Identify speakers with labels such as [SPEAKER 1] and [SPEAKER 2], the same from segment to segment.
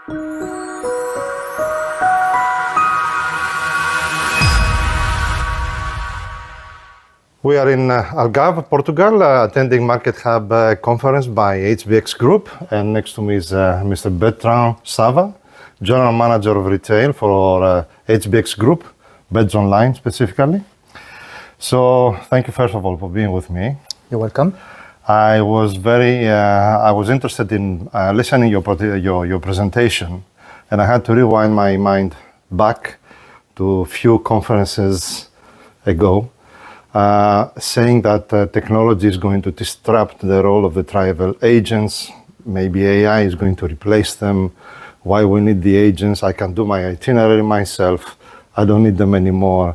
[SPEAKER 1] We are in Algarve, Portugal, attending MarketHub conference by HBX Group. And next to me is Mr. Bertrand Sava, General Manager of Retail for HBX Group, Beds Online specifically. So thank you first of all for being with me.
[SPEAKER 2] You're welcome.
[SPEAKER 1] I was interested in listening your presentation, and I had to rewind my mind back to a few conferences ago. Saying that technology is going to disrupt the role of the travel agents. Maybe AI is going to replace them. Why we need the agents? I can do my itinerary myself. I don't need them anymore.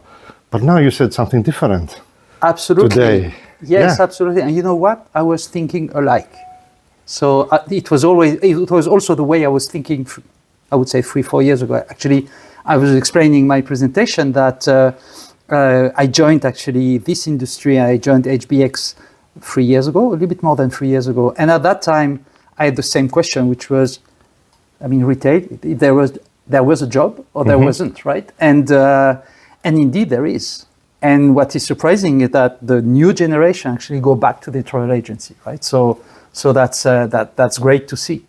[SPEAKER 1] But now you said something different.
[SPEAKER 2] Absolutely.
[SPEAKER 1] Today.
[SPEAKER 2] Yes, absolutely. And you know what? I was thinking alike. So it was also the way I was thinking, I would say 3-4 years ago. Actually, I was explaining my presentation that I joined actually this industry. I joined HBX 3 years ago, a little bit more than 3 years ago. And at that time, I had the same question, which was, retail, there was a job or there wasn't, right? And indeed there is. And what is surprising is that the new generation actually go back to the travel agency, right? So that's great to see.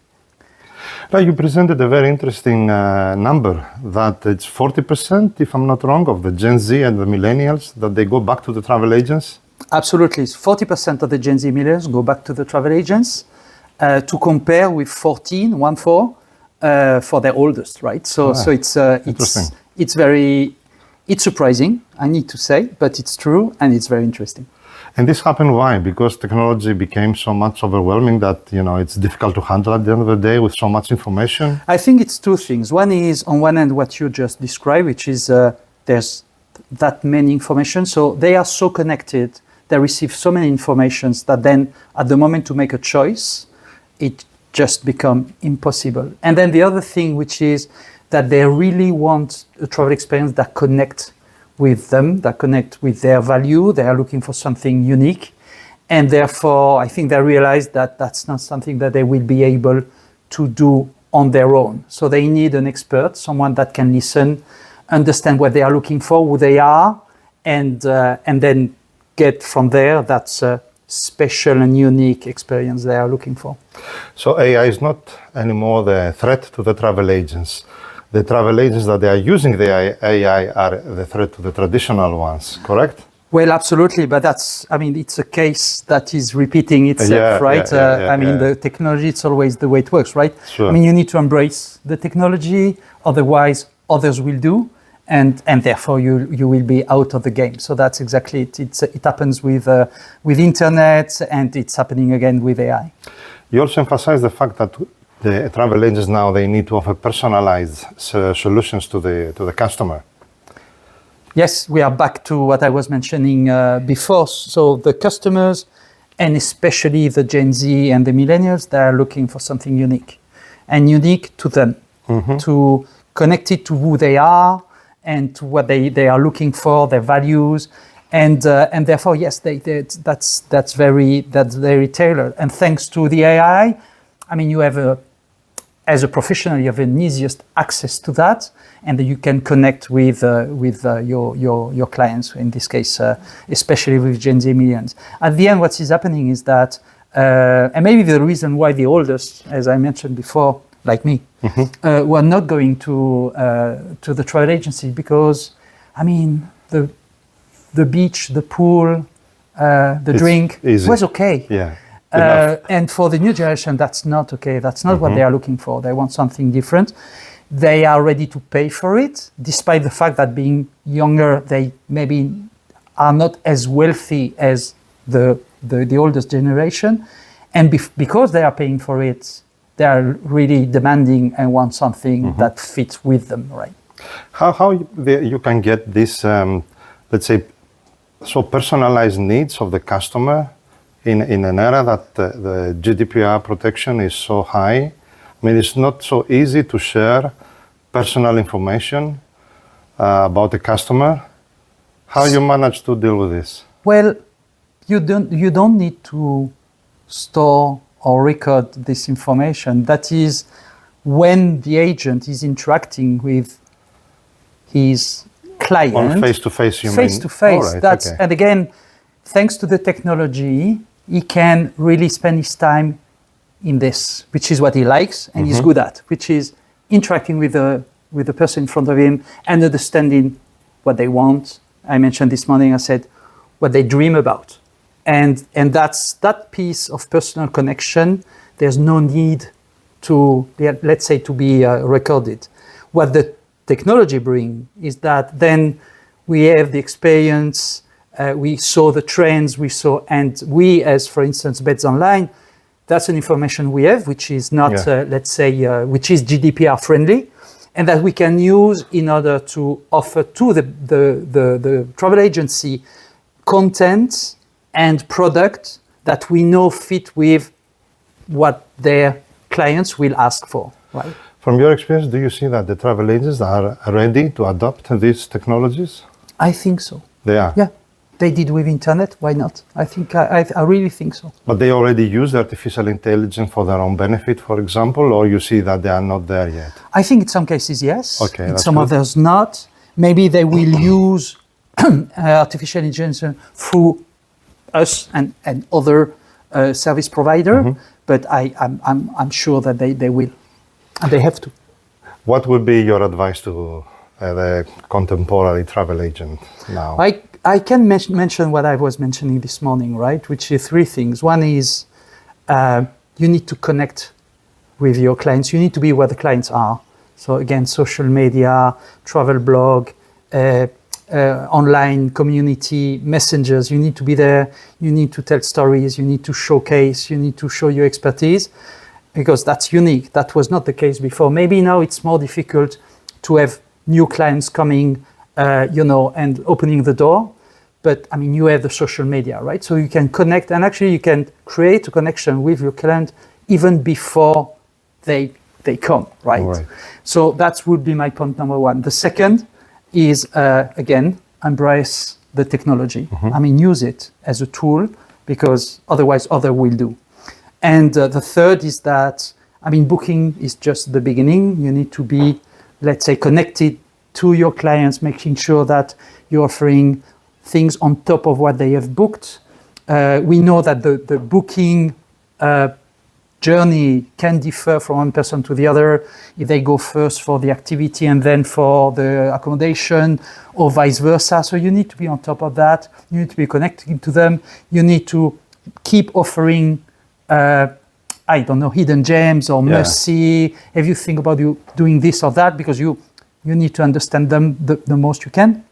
[SPEAKER 1] Now you presented a very interesting number that it's 40%, if I'm not wrong, of the Gen Z and the Millennials that they go back to the travel agents.
[SPEAKER 2] Absolutely, 40% of the Gen Z Millennials go back to the travel agents to compare with 14 for their oldest, right? So it's surprising, I need to say, but it's true and it's very interesting.
[SPEAKER 1] And this happened why? Because technology became so much overwhelming that, it's difficult to handle at the end of the day with so much information?
[SPEAKER 2] I think it's two things. One is, on one end, what you just described, which is there's that many information. So they are so connected, they receive so many informations that then at the moment to make a choice, it just becomes impossible. And then the other thing, which is that they really want a travel experience that connects with them, that connect with their value. They are looking for something unique. And therefore, I think they realize that that's not something that they will be able to do on their own. So they need an expert, someone that can listen, understand what they are looking for, who they are, and then get from there that's a special and unique experience they are looking for.
[SPEAKER 1] So AI is not anymore the threat to the travel agents. The travel agents that they are using the AI are the threat to the traditional ones, correct?
[SPEAKER 2] Well, absolutely, but it's a case that is repeating itself, right? The technology, it's always the way it works, right?
[SPEAKER 1] Sure.
[SPEAKER 2] You need to embrace the technology, otherwise others will do, and therefore you will be out of the game. So that's exactly it. It happens with internet, and it's happening again with AI.
[SPEAKER 1] You also emphasize the fact that the travel agents now, they need to offer personalized solutions to the customer.
[SPEAKER 2] Yes, we are back to what I was mentioning before. So the customers, and especially the Gen Z and the Millennials, they are looking for something unique, and unique to them, to connect it to who they are and to what they are looking for, their values, and therefore, yes, that's very tailored. And thanks to the AI, you have as a professional, you have an easiest access to that, and you can connect with your clients, in this case, especially with Gen Z Millennials. At the end, what is happening is that, and maybe the reason why the oldest, as I mentioned before, like me, were not going to the travel agency because, the beach, the pool, it's drink was okay.
[SPEAKER 1] Yeah.
[SPEAKER 2] And for the new generation, that's not okay. That's not what they are looking for. They want something different. They are ready to pay for it, despite the fact that being younger, they maybe are not as wealthy as the oldest generation. And because they are paying for it, they are really demanding and want something that fits with them, right?
[SPEAKER 1] How you can get this, let's say, so personalized needs of the customer in an era that the GDPR protection is so high. It's not so easy to share personal information about the customer. How you manage to deal with this?
[SPEAKER 2] Well, you don't need to store or record this information. That is when the agent is interacting with his client.
[SPEAKER 1] On face-to-face, you mean?
[SPEAKER 2] Face-to-face.
[SPEAKER 1] All right,
[SPEAKER 2] That's
[SPEAKER 1] okay.
[SPEAKER 2] And again, thanks to the technology, he can really spend his time in this, which is what he likes and he's good at, which is interacting with the person in front of him and understanding what they want. I mentioned this morning, I said, what they dream about. And that's that piece of personal connection. There's no need to, let's say, to be recorded. What the technology brings is that then we have the experience, we saw the trends, and we, as for instance, Beds Online, that's an information we have, which is not, let's say, which is GDPR friendly, and that we can use in order to offer to the travel agency content and product that we know fit with what their clients will ask for, right?
[SPEAKER 1] From your experience, do you see that the travel agents are ready to adopt these technologies?
[SPEAKER 2] I think so.
[SPEAKER 1] They are?
[SPEAKER 2] Yeah. They did with internet, why not? I think I really think so.
[SPEAKER 1] But they already use artificial intelligence for their own benefit, for example, or you see that they are not there yet?
[SPEAKER 2] I think in some cases, yes.
[SPEAKER 1] Okay,
[SPEAKER 2] in some others, not. Maybe they will use artificial intelligence through us and other service provider, but I'm sure that they will, and they have to.
[SPEAKER 1] What would be your advice to the contemporary travel agent now?
[SPEAKER 2] I can mention what I was mentioning this morning, right? Which is three things. One is you need to connect with your clients. You need to be where the clients are. So again, social media, travel blog, online community, messengers. You need to be there. You need to tell stories. You need to showcase. You need to show your expertise, because that's unique. That was not the case before. Maybe now it's more difficult to have new clients coming, and opening the door. But I mean, you have the social media, right? So you can connect, and actually you can create a connection with your client even before they come, right?
[SPEAKER 1] Right.
[SPEAKER 2] So that would be my point number one. The second is, again, embrace the technology. I mean, use it as a tool, because otherwise other will do. And the third is that, I mean, booking is just the beginning. You need to be, let's say, connected to your clients, making sure that you're offering things on top of what they have booked. We know that the booking journey can differ from one person to the other, if they go first for the activity and then for the accommodation, or vice versa. So you need to be on top of that. You need to be connected to them. You need to keep offering, hidden gems or must-see. Have you think about you doing this or that, because you need to understand them the most you can.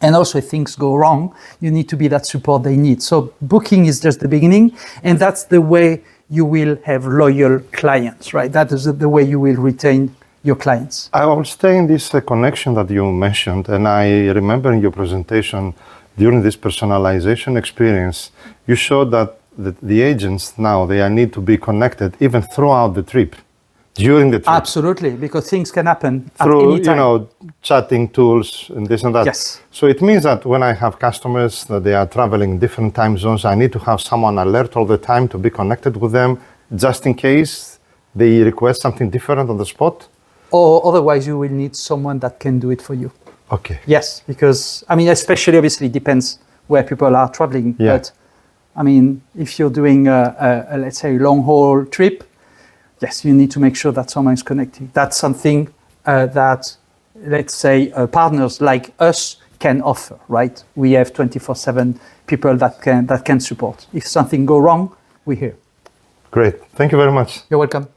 [SPEAKER 2] And also, if things go wrong, you need to be that support they need. So booking is just the beginning, and that's the way you will have loyal clients, right? That is the way you will retain your clients.
[SPEAKER 1] I will stay in this connection that you mentioned, and I remember in your presentation during this personalization experience, you showed that the agents now, they need to be connected even throughout the trip, during the trip.
[SPEAKER 2] Absolutely, because things can happen
[SPEAKER 1] through,
[SPEAKER 2] at any time.
[SPEAKER 1] chatting tools and this and that.
[SPEAKER 2] Yes.
[SPEAKER 1] So it means that when I have customers that they are traveling in different time zones, I need to have someone alert all the time to be connected with them, just in case they request something different on the spot.
[SPEAKER 2] Or otherwise you will need someone that can do it for you.
[SPEAKER 1] Okay.
[SPEAKER 2] Yes, because, I mean, especially obviously depends where people are traveling.
[SPEAKER 1] Yeah.
[SPEAKER 2] But, I mean, if you're doing a let's say, long haul trip, yes, you need to make sure that someone is connected. That's something that, let's say, partners like us can offer, right? We have 24/7 people that can support. If something go wrong, we're here.
[SPEAKER 1] Great. Thank you very much.
[SPEAKER 2] You're welcome.